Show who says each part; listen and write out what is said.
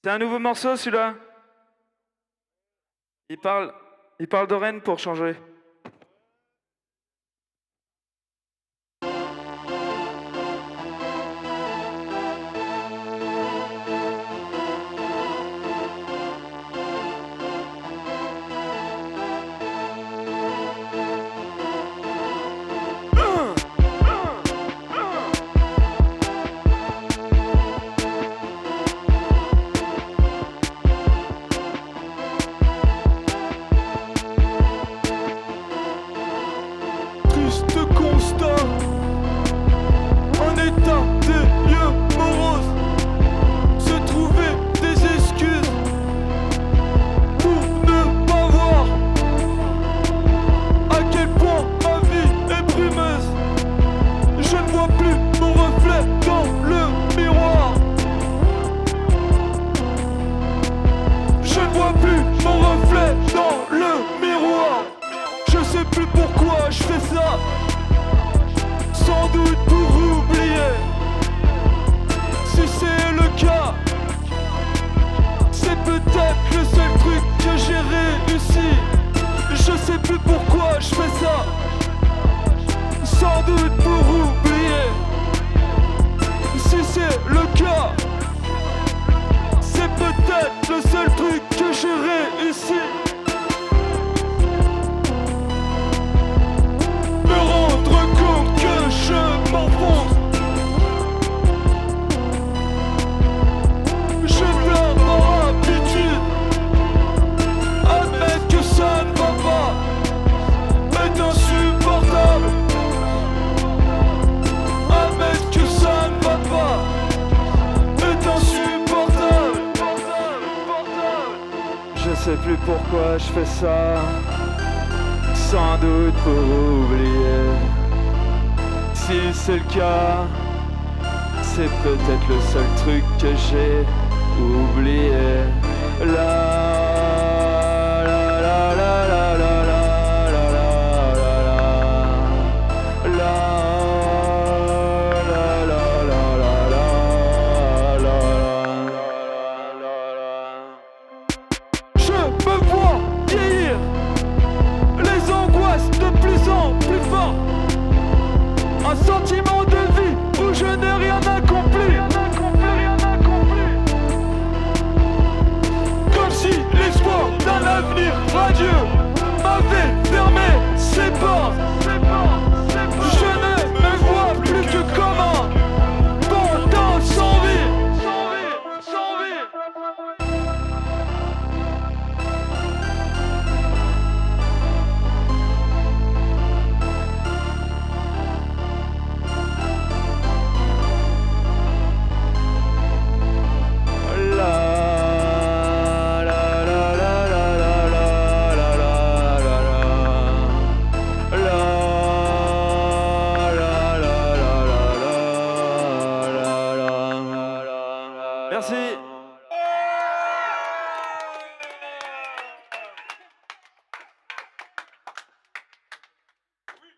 Speaker 1: C'est un nouveau morceau celui-là. Il parle, il parle de Rennes pour changer.
Speaker 2: Triste constat, en état des lieux moroses, se trouver des excuses pour ne pas voir à quel point ma vie est brumeuse. Je ne vois plus mon reflet dans le miroir. Je ne vois plus mon reflet dans le miroir. Je sais plus pourquoi je fais ça. Sans doute pour oublier. Si c'est le cas, c'est peut-être le seul truc que j'ai réussi. Je sais plus pourquoi je fais ça. Sans doute pour oublier. Si c'est le cas, c'est peut-être le seul truc que j'ai réussi. Me rendre compte que je m'enfonce. Je perds mon habitude. Admettre que ça ne va pas est insupportable. Admettre que ça ne va pas est insupportable.
Speaker 1: Je sais plus pourquoi je fais ça. Sans doute pour oublier. Si c'est le cas, c'est peut-être le seul truc que j'ai oublié. La la la la la la la la la la la la la la la.
Speaker 2: Je me vois vieillir. Les angoisses de plus en plus fortes. Un sentiment de vie où je n'ai rien accompli. Comme si l'espoir d'un avenir radieux m'avait fermé ses portes. Je ne me vois plus que comme un pantin sans vie.
Speaker 1: Merci.